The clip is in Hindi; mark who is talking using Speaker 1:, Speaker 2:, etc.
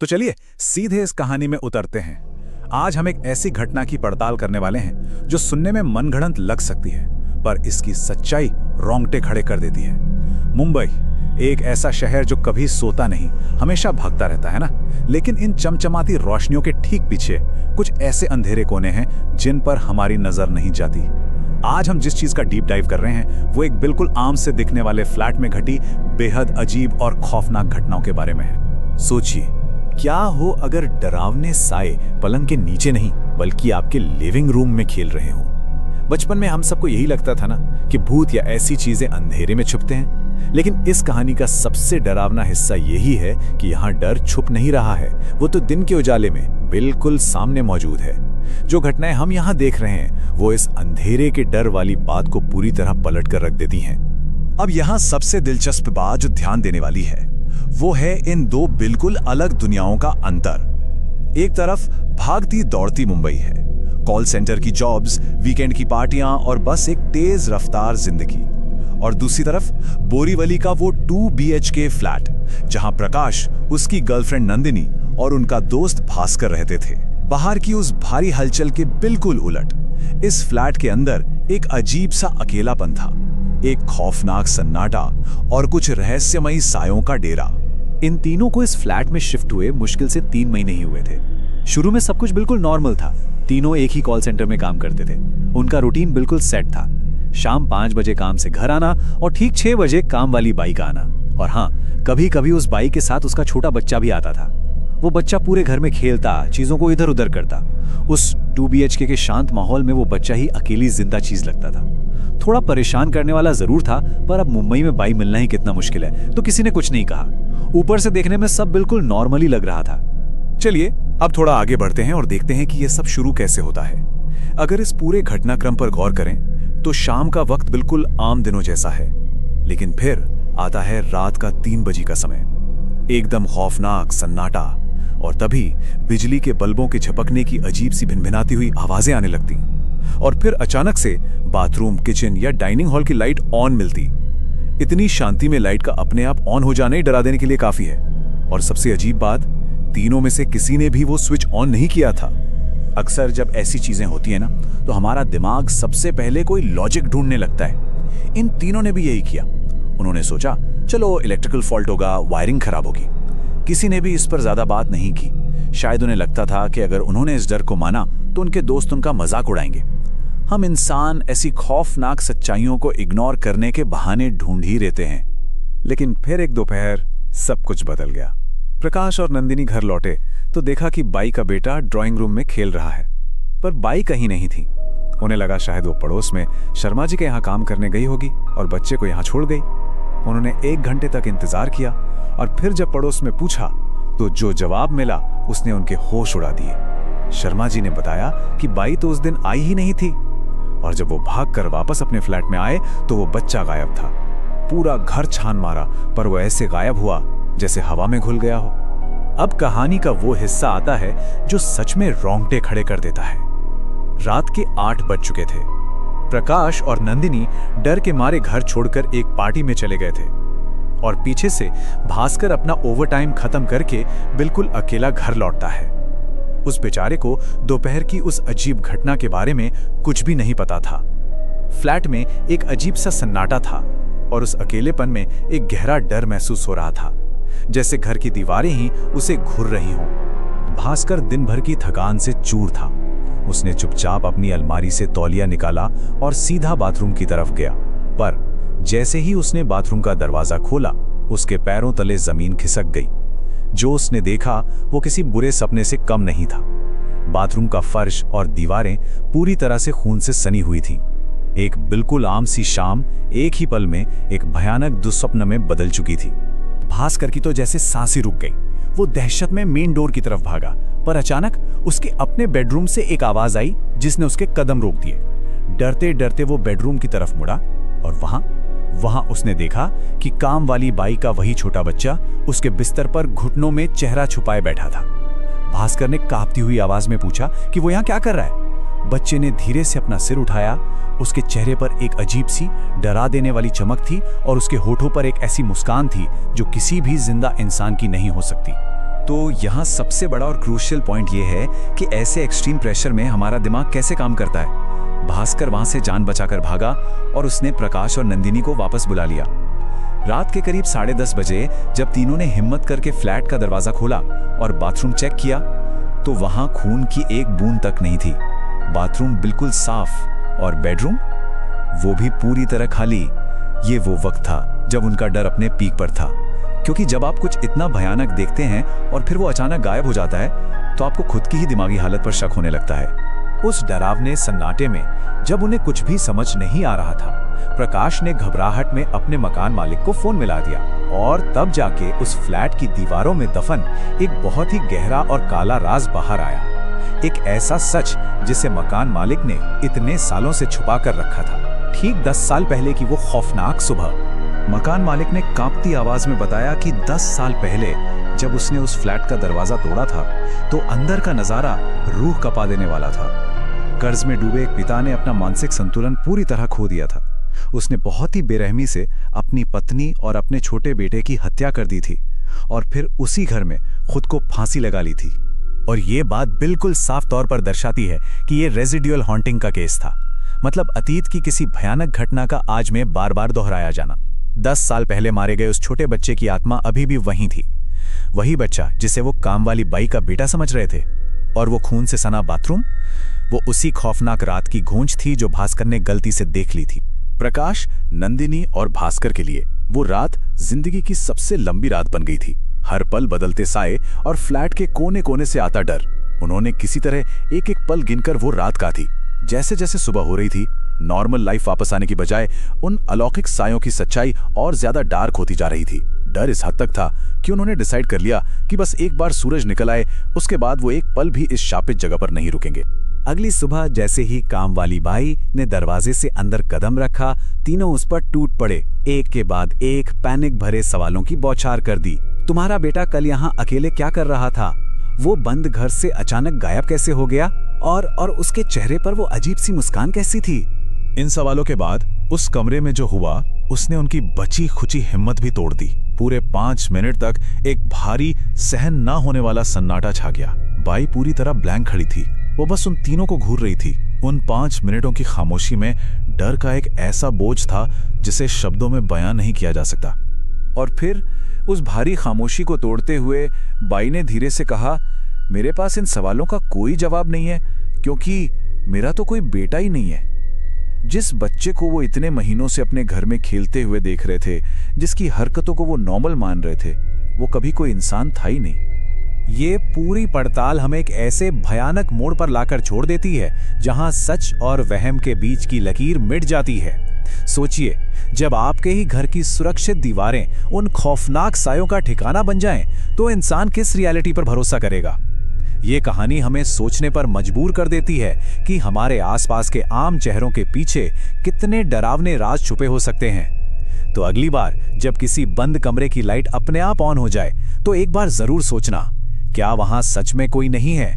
Speaker 1: तो चलिए सीधे इस कहानी में उतरते हैं। आज हम एक ऐसी घटना की पड़ताल करने वाले हैं जो सुनने में मनगढ़ंत लग सकती है, पर इसकी सच्चाई रोंगटे खड़े कर देती है। मुंबई, एक ऐसा शहर जो कभी सोता नहीं, हमेशा भागता रहता है ना। लेकिन इन चमचमाती रोशनियों के ठीक पीछे कुछ ऐसे अंधेरे कोने हैं जिन पर हमारी नजर नहीं जाती। आज हम जिस चीज का डीप डाइव कर रहे हैं वो एक बिल्कुल आम से दिखने वाले फ्लैट में घटी बेहद अजीब और खौफनाक घटनाओं के बारे में है। सोचिए, क्या हो अगर डरावने साए पलंग के नीचे नहीं बल्कि आपके लिविंग रूम में खेल रहे हों। बचपन में हम सबको यही लगता था ना कि भूत या ऐसी चीजें अंधेरे में छुपते हैं, लेकिन इस कहानी का सबसे डरावना हिस्सा यही है कि यहाँ डर छुप नहीं रहा है, वो तो दिन के उजाले में बिल्कुल सामने मौजूद है। जो घटनाएं हम यहाँ देख रहे हैं वो इस अंधेरे के डर वाली बात को पूरी तरह पलट कर रख देती हैं। अब यहाँ सबसे दिलचस्प बात जो ध्यान देने वाली है वो है इन दो बिल्कुल अलग दुनियाओं का अंतर। एक तरफ भागती दौड़ती मुंबई है, कॉल सेंटर की जॉब्स, वीकेंड की पार्टियां और बस एक तेज रफ्तार जिंदगी, और दूसरी तरफ बोरीवली का वो 2 BHK फ्लैट जहां प्रकाश, उसकी गर्लफ्रेंड नंदिनी और उनका दोस्त भास्कर रहते थे। बाहर की उस भारी हलचल के बिल्कुल उलट इस फ्लैट के अंदर एक अजीब सा अकेलापन था, एक खौफनाक सन्नाटा और कुछ रहस्यमयी सायों का डेरा। इन तीनों को इस फ्लैट में शिफ्ट हुए मुश्किल से 3 महीने ही हुए थे। शुरू में सब कुछ बिल्कुल नॉर्मल था। तीनों एक ही कॉल सेंटर में काम करते थे। उनका रूटीन बिल्कुल सेट था। शाम 5 बजे काम से घर आना और ठीक 6 बजे काम वाली बाई का आना। और हाँ, कभी कभी उस बाई के साथ उसका छोटा बच्चा भी आता था। वो बच्चा पूरे घर में खेलता, चीजों को इधर उधर करता। उस 2 BHK के शांत माहौल में वो बच्चा ही अकेली जिंदा चीज लगता था। थोड़ा परेशान करने वाला जरूर था, पर अब मुंबई में बाई मिलना ही कितना मुश्किल है, तो किसी ने कुछ नहीं कहा। ऊपर से देखने में सब बिल्कुल नॉर्मली लग रहा था। चलिए अब थोड़ा आगे बढ़ते हैं और देखते हैं कि यह सब शुरू कैसे होता है। अगर इस पूरे घटनाक्रम पर गौर करें तो शाम का वक्त बिल्कुल आम दिनों जैसा है, लेकिन फिर आता है रात का 3 बजे का समय। एकदम खौफनाक सन्नाटा, और तभी बिजली के बल्बों के झपकने की अजीब सी भिनभिनाती हुई आवाजें आने लगती, और फिर अचानक से बाथरूम, किचन या डाइनिंग हॉल की लाइट ऑन मिलती। इतनी शांति में लाइट का अपने आप ऑन हो जाना ही डरा देने के लिए काफी है। और सबसे अजीब बात, तीनों में से किसी ने भी वो स्विच ऑन नहीं किया था। अक्सर जब ऐसी चीजें होती है ना, तो हमारा दिमाग सबसे पहले कोई लॉजिक ढूंढने लगता है। इन तीनों ने भी यही किया। उन्होंने सोचा चलो इलेक्ट्रिकल फॉल्ट होगा, वायरिंग खराब होगी। किसी ने भी इस पर ज्यादा बात नहीं की। शायद उन्हें लगता था कि अगर उन्होंने इस डर को माना तो उनके दोस्त उनका मजाक उड़ाएंगे। हम इंसान ऐसी खौफनाक सच्चाइयों को इग्नोर करने के बहाने ढूंढ ही रहते हैं। लेकिन फिर एक दोपहर सब कुछ बदल गया। प्रकाश और नंदिनी घर लौटे तो देखा कि बाई का बेटा ड्राइंग रूम में खेल रहा है, पर बाई कहीं नहीं थी। उन्हें लगा शायद वो पड़ोस में शर्मा जी के यहाँ काम करने गई होगी और बच्चे को यहाँ छोड़ गई। उन्होंने 1 घंटे तक इंतजार किया, और फिर जब पड़ोस में पूछा तो जो जवाब मिला उसने उनके होश उड़ा दिए। शर्मा जी ने बताया कि बाई तो उस दिन आई ही नहीं थी, और जब वो भागकर वापस अपने फ्लैट में आए तो वो बच्चा गायब था। पूरा घर छान मारा, पर वो ऐसे गायब हुआ जैसे हवा में घुल गया हो। अब कहानी का वो हिस्सा आता है जो सच में रोंगटे खड़े कर देता है। रात के 8 बज चुके थे। प्रकाश और नंदिनी डर के मारे घर छोड़कर एक पार्टी में चले गए थे, और पीछे से भास्कर अपना ओवरटाइम खत्म करके बिल्कुल अकेला घर लौटता है। उस बेचारे को दोपहर की उस अजीब घटना के बारे में कुछ भी नहीं पता था। फ्लैट में एक अजीब सा सन्नाटा था, और उस अकेलेपन में एक गहरा डर महसूस हो रहा था, जैसे घर की दीवारें ही उसे घूर रही हों। भास्कर दिन भर की थकान से चूर था। उसने चुपचाप अपनी अलमारी से तौलिया निकाला और सीधा बाथरूम की तरफ गया, पर जैसे ही उसने बाथरूम का दरवाजा खोला उसके पैरों तले जमीन खिसक गई। जो उसने देखा वो किसी बुरे सपने से कम नहीं था। बाथरूम का फर्श और दीवारें पूरी तरह से खून से सनी हुई थीं। एक बिल्कुल आम सी शाम एक ही पल में एक भयानक दुस्वप्न में बदल चुकी थी। भास्कर की तो जैसे सांसें रुक गई। वो दहशत में मेन डोर की तरफ भागा, पर अचानक उसके अपने बेडरूम से एक आवाज आई जिसने उसके कदम रोक दिए। डरते डरते वो बेडरूम की तरफ मुड़ा, और वहां उसने देखा कि काम वाली बाई का वही छोटा बच्चा उसके बिस्तर पर घुटनों में चेहरा छुपाए बैठा था। भास्कर ने कांपती हुई आवाज में पूछा कि वो यहाँ क्या कर रहा है। बच्चे ने धीरे से अपना सिर उठाया। उसके चेहरे पर एक अजीब सी डरा देने वाली चमक थी, और उसके होठों पर एक ऐसी मुस्कान थी जो किसी भी जिंदा इंसान की नहीं हो सकती।
Speaker 2: तो यहाँ सबसे बड़ा और क्रूशियल पॉइंट ये है कि ऐसे एक्सट्रीम प्रेशर में हमारा दिमाग कैसे काम करता है। भास्कर वहां से जान बचाकर भागा और उसने प्रकाश और नंदिनी को वापस बुला लिया। रात के करीब 10:30 बजे जब तीनों ने हिम्मत करके फ्लैट का दरवाजा खोला और बाथरूम चेक किया तो वहां खून की एक बूंद तक नहीं थी। बाथरूम बिल्कुल साफ और बेडरूम वो भी पूरी तरह खाली। ये वो वक्त था जब उनका डर अपने पीक पर था, क्योंकि जब आप कुछ इतना भयानक देखते हैं और फिर वो अचानक गायब हो जाता है तो आपको खुद की ही दिमागी हालत पर शक होने लगता है।
Speaker 1: उस डरावने सन्नाटे में जब उन्हें कुछ भी समझ नहीं आ रहा था, प्रकाश ने घबराहट में अपने मकान मालिक को फोन मिला दिया और तब जाके उस फ्लैट की दीवारों में दफन एक बहुत ही गहरा और काला राज बाहर आया। एक ऐसा सच जिसे मकान मालिक ने इतने सालों से छुपा कर रखा था। ठीक 10 साल पहले की वो खौफनाक सुबह। मकान मालिक ने कांपती आवाज में बताया कि 10 साल पहले जब उसने उस फ्लैट का दरवाजा तोड़ा था तो अंदर का नजारा रूह कपा देने वाला था। कर्ज में डूबे एक पिता ने अपना मानसिक संतुलन पूरी तरह खो दिया था। उसने बहुत ही बेरहमी से अपनी पत्नी और अपने छोटे बेटे की हत्या कर दी थी और फिर उसी घर में खुद को फांसी लगा ली थी। और ये बात बिल्कुल साफ तौर पर दर्शाती है कि ये रेजिडुअल हॉन्टिंग का केस था, मतलब अतीत की किसी भयानक घटना का आज में बार बार दोहराया जाना। 10 साल पहले मारे गए उस छोटे बच्चे की आत्मा अभी भी वहीं थी, वही बच्चा जिसे वो काम वाली बाई का बेटा समझ रहे थे। और वो खून से सना बाथरूम, वो उसी खौफनाक रात की गूंज थी जो भास्कर ने गलती से देख ली थी। प्रकाश, नंदिनी और भास्कर के लिए वो रात जिंदगी की सबसे लंबी रात बन गई थी। हर पल बदलते साए और फ्लैट के कोने कोने से आता डर। उन्होंने किसी तरह एक एक पल गिनकर वो रात काटी। जैसे जैसे सुबह हो रही थी, नॉर्मल लाइफ वापस आने की बजाय उन अलौकिक सायों की सच्चाई और ज्यादा डार्क होती जा रही थी। डर इस हद तक था कि उन्होंने डिसाइड कर लिया कि बस एक बार सूरज निकल आए उसके बाद वो एक पल भी इस शापित जगह पर नहीं रुकेंगे।
Speaker 2: अगली सुबह जैसे ही काम वाली बाई ने दरवाजे से अंदर कदम रखा, तीनों उस पर टूट पड़े। एक के बाद एक पैनिक भरे सवालों की बौछार कर दी। तुम्हारा बेटा कल यहाँ अकेले क्या कर रहा था? वो बंद घर से अचानक गायब कैसे हो गया? और उसके चेहरे पर वो अजीब सी मुस्कान कैसी थी?
Speaker 1: इन सवालों के बाद उस कमरे में जो हुआ उसने उनकी बची खुची हिम्मत भी तोड़ दी। पूरे 5 मिनट तक एक भारी, सहन ना होने वाला सन्नाटा छा गया। बाई पूरी तरह ब्लैंक खड़ी थी। वो बस उन तीनों को घूर रही थी। उन 5 मिनटों की खामोशी में डर का एक ऐसा बोझ था जिसे शब्दों में बयां नहीं किया जा सकता। और फिर उस भारी खामोशी को तोड़ते हुए बाई ने धीरे से कहा, मेरे पास इन सवालों का कोई जवाब नहीं है, क्योंकि मेरा तो कोई बेटा ही नहीं है। जिस बच्चे को वो इतने महीनों से अपने घर में खेलते हुए देख रहे थे, जिसकी हरकतों को वो नॉर्मल मान रहे थे, वो कभी कोई इंसान था ही नहीं।
Speaker 2: ये पूरी पड़ताल हमें एक ऐसे भयानक मोड़ पर लाकर छोड़ देती है जहां सच और वहम के बीच की लकीर मिट जाती है। सोचिए, जब आपके ही घर की सुरक्षित दीवारें उन खौफनाक सायों का ठिकाना बन जाएं, तो इंसान किस रियलिटी पर भरोसा करेगा? ये कहानी हमें सोचने पर मजबूर कर देती है कि हमारे आसपास के आम चेहरों के पीछे कितने डरावने राज छुपे हो सकते हैं। तो अगली बार जब किसी बंद कमरे की लाइट अपने आप ऑन हो जाए, तो एक बार जरूर सोचना, क्या वहां सच में कोई नहीं है?